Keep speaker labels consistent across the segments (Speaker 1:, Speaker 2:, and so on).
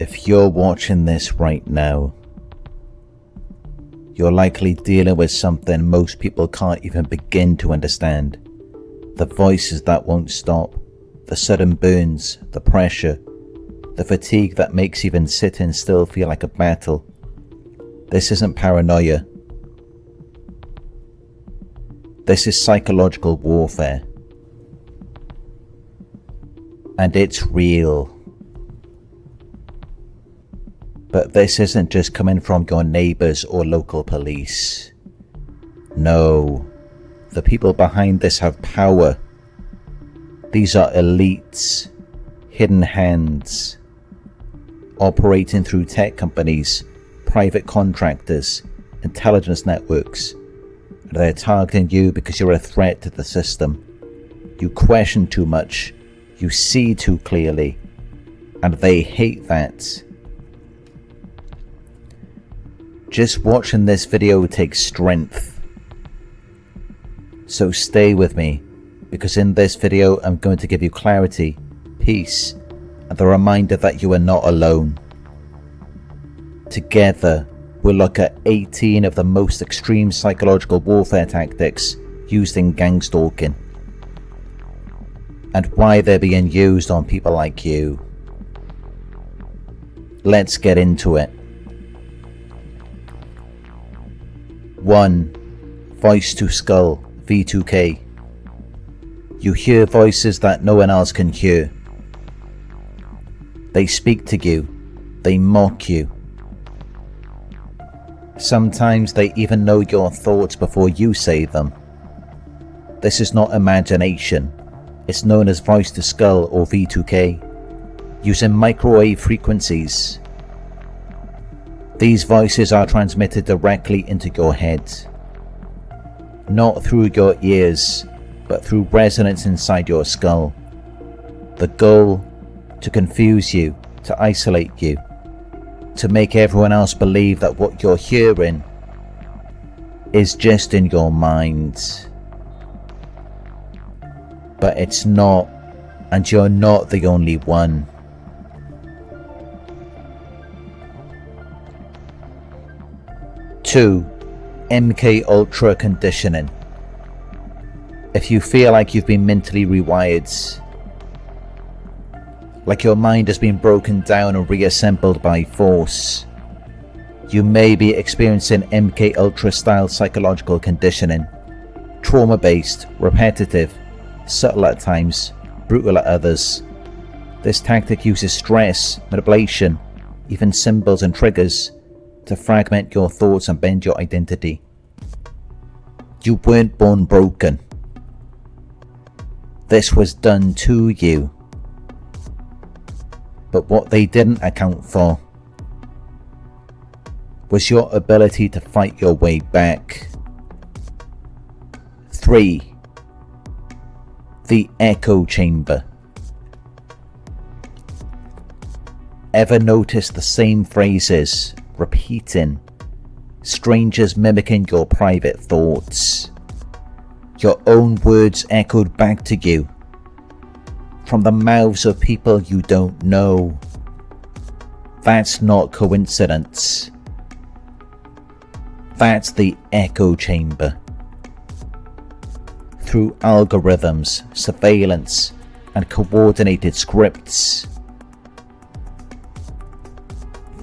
Speaker 1: If you're watching this right now, you're likely dealing with something most people can't even begin to understand. The voices that won't stop, the sudden burns, the pressure, the fatigue that makes even sitting still feel like a battle. This isn't paranoia. This is psychological warfare. And it's real. But this isn't just coming from your neighbours or local police. No, the people behind this have power. These are elites, hidden hands, operating through tech companies, private contractors, intelligence networks. And they're targeting you because you're a threat to the system. You question too much, you see too clearly, and they hate that. Just watching this video takes strength. So stay with me, because in this video I'm going to give you clarity, peace, and the reminder that you are not alone. Together, we'll look at 18 of the most extreme psychological warfare tactics used in gangstalking, and why they're being used on people like you. Let's get into it. 1. Voice to skull, V2K. You hear voices that no one else can hear. They speak to you. They mock you. Sometimes they even know your thoughts before you say them. This is not imagination. It's known as voice to skull or V2K, using microwave frequencies. These voices are transmitted directly into your head, not through your ears, but through resonance inside your skull. The goal: to confuse you, to isolate you, to make everyone else believe that what you're hearing is just in your mind. But it's not, and you're not the only one. 2. MKUltra conditioning. If you feel like you've been mentally rewired, like your mind has been broken down and reassembled by force, you may be experiencing MKUltra style psychological conditioning. Trauma-based, repetitive, subtle at times, brutal at others. This tactic uses stress, manipulation, even symbols and triggers to fragment your thoughts and bend your identity. You weren't born broken. This was done to you. But what they didn't account for was your ability to fight your way back. 3. The echo chamber. Ever notice the same phrases repeating, strangers mimicking your private thoughts, your own words echoed back to you from the mouths of people you don't know? That's not coincidence. That's the echo chamber. Through algorithms, surveillance, and coordinated scripts,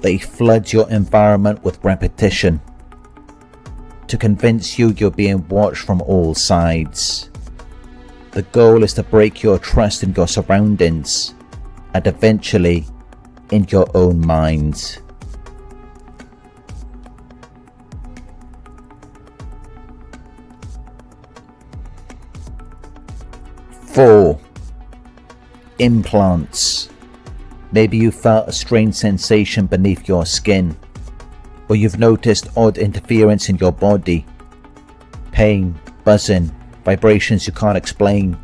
Speaker 1: they flood your environment with repetition to convince you you're being watched from all sides. The goal is to break your trust in your surroundings and eventually in your own mind. 4. Implants. Maybe you felt a strange sensation beneath your skin, or you've noticed odd interference in your body. Pain, buzzing, vibrations you can't explain.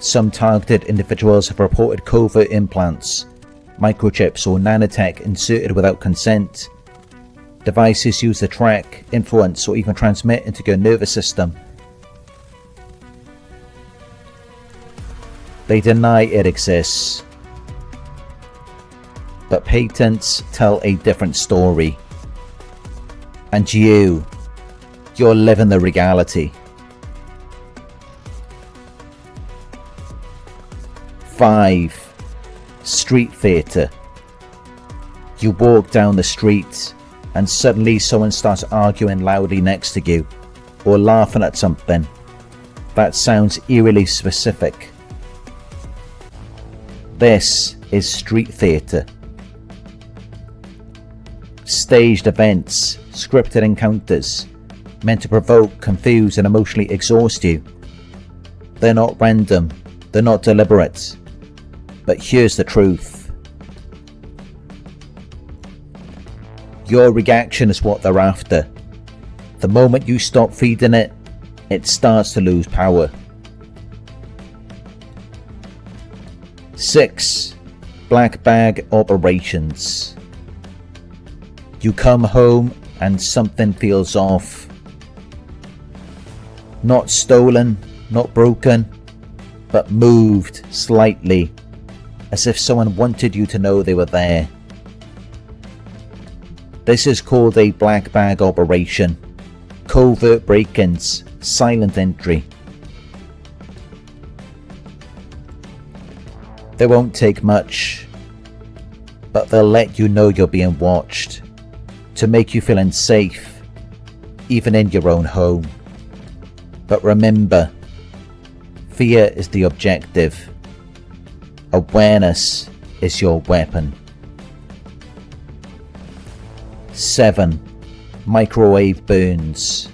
Speaker 1: Some targeted individuals have reported covert implants, microchips or nanotech inserted without consent. Devices used to track, influence, or even transmit into your nervous system. They deny it exists. But patents tell a different story. And you're living the reality. 5. Street theatre. You walk down the street and suddenly someone starts arguing loudly next to you or laughing at something. That sounds eerily specific. This is street theatre. Staged events, scripted encounters, meant to provoke, confuse and emotionally exhaust you. They're not random, they're not deliberate. But here's the truth. Your reaction is what they're after. The moment you stop feeding it, it starts to lose power. 6. Black bag operations. You come home and something feels off. Not stolen, not broken, but moved slightly, as if someone wanted you to know they were there. This is called a black bag operation. Covert break-ins, silent entry. They won't take much, but they'll let you know you're being watched, to make you feel unsafe, even in your own home. But remember, fear is the objective. Awareness is your weapon. 7. Microwave burns.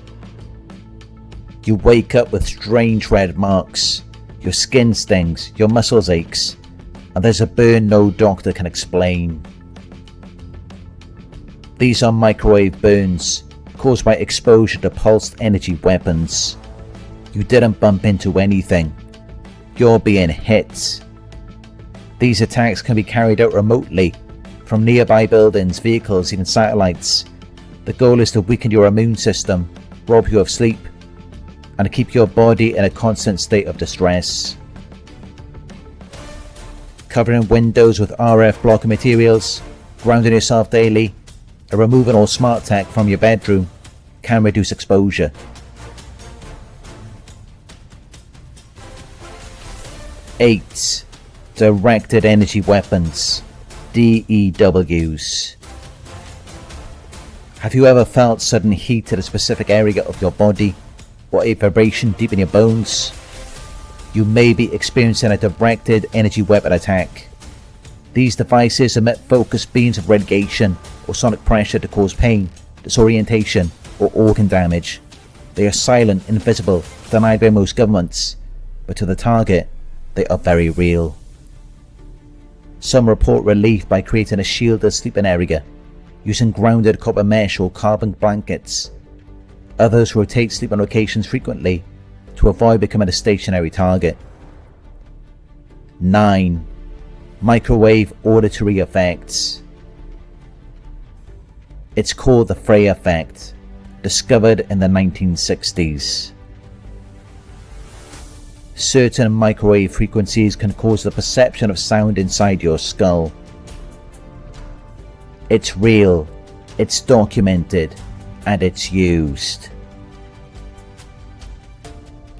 Speaker 1: You wake up with strange red marks, your skin stings, your muscles aches, and there's a burn no doctor can explain. These are microwave burns caused by exposure to pulsed energy weapons. You didn't bump into anything. You're being hit. These attacks can be carried out remotely, from nearby buildings, vehicles, even satellites. The goal is to weaken your immune system, rob you of sleep, and keep your body in a constant state of distress. Covering windows with RF blocking materials, grounding yourself daily, and removing all smart tech from your bedroom can reduce exposure. 8. Directed energy weapons, DEWs. Have you ever felt sudden heat at a specific area of your body, or a vibration deep in your bones? You may be experiencing a directed energy weapon attack. These devices emit focused beams of radiation or sonic pressure to cause pain, disorientation, or organ damage. They are silent, invisible, denied by most governments, but to the target, they are very real. Some report relief by creating a shielded sleeping area, using grounded copper mesh or carbon blankets. Others rotate sleeping locations frequently to avoid becoming a stationary target. 9. Microwave auditory effects. It's called the Frey effect, discovered in the 1960s. Certain microwave frequencies can cause the perception of sound inside your skull. It's real, it's documented, and it's used.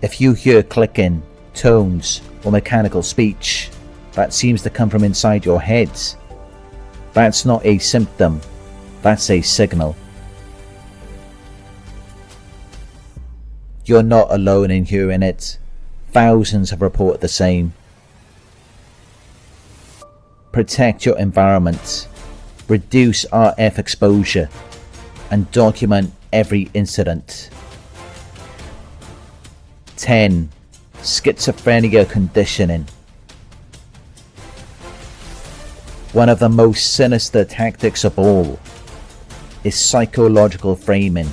Speaker 1: If you hear clicking, tones, or mechanical speech that seems to come from inside your head, that's not a symptom, that's a signal. You're not alone in hearing it. Thousands have reported the same. Protect your environment, reduce RF exposure, and document every incident. 10. Schizophrenia conditioning. One of the most sinister tactics of all is psychological framing.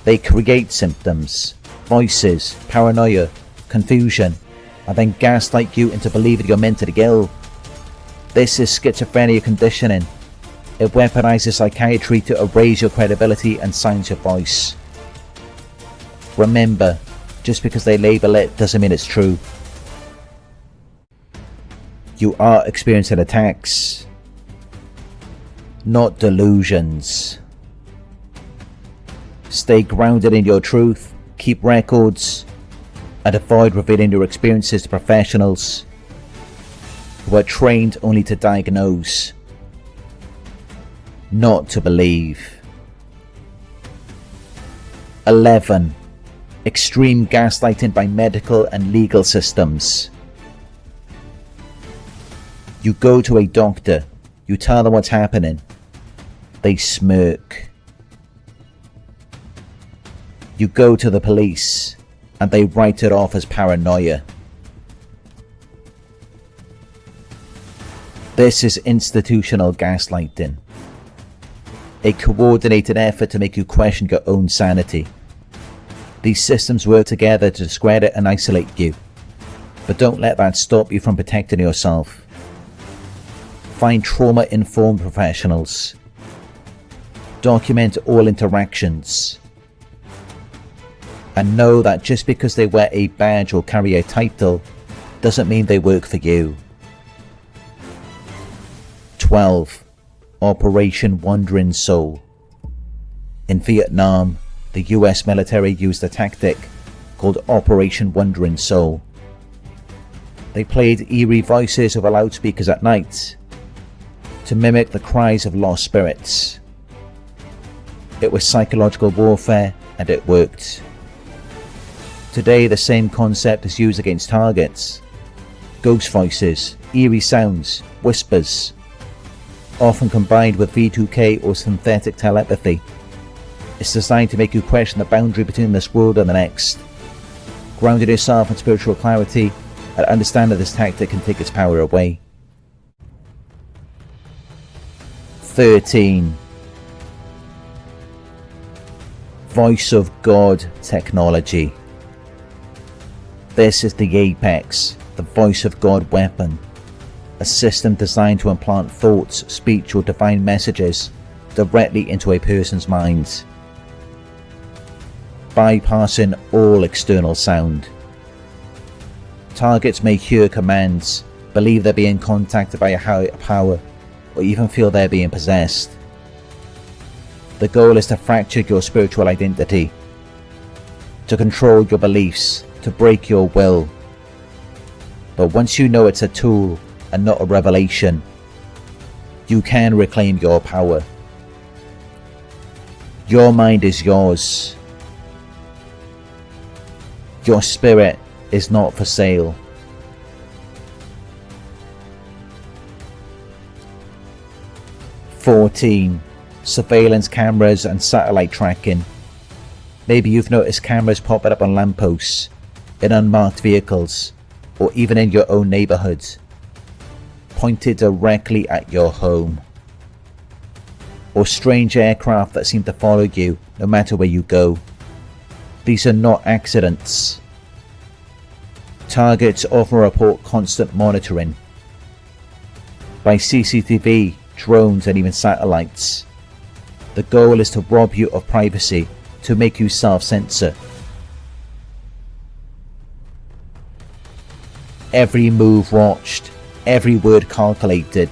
Speaker 1: They create symptoms, voices, paranoia, confusion, and then gaslight you into believing you're mentally ill. This is schizophrenia conditioning. It weaponizes psychiatry to erase your credibility and silence your voice. Remember, just because they label it doesn't mean it's true. You are experiencing attacks, not delusions. Stay grounded in your truth, keep records, and avoid revealing your experiences to professionals who are trained only to diagnose, not to believe. 11. Extreme gaslighting by medical and legal systems. You go to a doctor, you tell them what's happening, they smirk. You go to the police, and they write it off as paranoia. This is institutional gaslighting, a coordinated effort to make you question your own sanity. These systems work together to discredit and isolate you, but don't let that stop you from protecting yourself. Find trauma-informed professionals. Document all interactions. And know that just because they wear a badge or carry a title doesn't mean they work for you. 12. Operation Wandering Soul. In Vietnam, the US military used a tactic called Operation Wandering Soul. They played eerie voices over loudspeakers at night to mimic the cries of lost spirits. It was psychological warfare, and it worked. Today, the same concept is used against targets. Ghost voices, eerie sounds, whispers, often combined with V2K or synthetic telepathy. It's designed to make you question the boundary between this world and the next. Grounding yourself in spiritual clarity and understanding this tactic can take its power away. 13. Voice of God technology. This is the Apex, the Voice of God weapon, a system designed to implant thoughts, speech or divine messages directly into a person's mind, bypassing all external sound. Targets may hear commands, believe they're being contacted by a higher power, or even feel they're being possessed. The goal is to fracture your spiritual identity, to control your beliefs, to break your will. But once you know it's a tool and not a revelation, you can reclaim your power. Your mind is yours. Your spirit is not for sale. 14. Surveillance cameras and satellite tracking. Maybe you've noticed cameras popping up on lampposts, in unmarked vehicles, or even in your own neighborhood, pointed directly at your home. Or strange aircraft that seem to follow you no matter where you go. These are not accidents. Targets often report constant monitoring by CCTV, drones and even satellites. The goal is to rob you of privacy, to make you self-censor. Every move watched, every word calculated.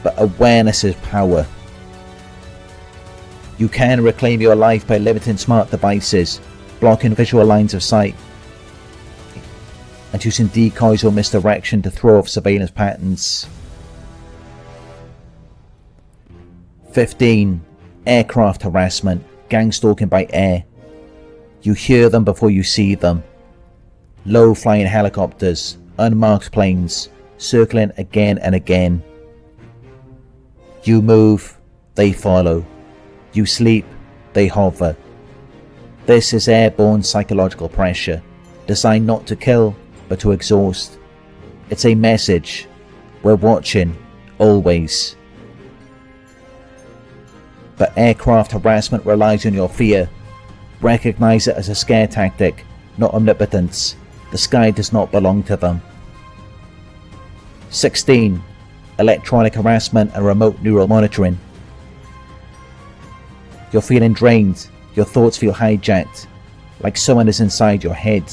Speaker 1: But awareness is power. You can reclaim your life by limiting smart devices, blocking visual lines of sight, and using decoys or misdirection to throw off surveillance patterns. 15. Aircraft harassment, gangstalking by air. You hear them before you see them. Low-flying helicopters, unmarked planes, circling again and again. You move, they follow. You sleep, they hover. This is airborne psychological pressure, designed not to kill, but to exhaust. It's a message. We're watching, always. But aircraft harassment relies on your fear. Recognize it as a scare tactic, not omnipotence. The sky does not belong to them. 16. Electronic harassment and remote neural monitoring. You're feeling drained. Your thoughts feel hijacked, like someone is inside your head.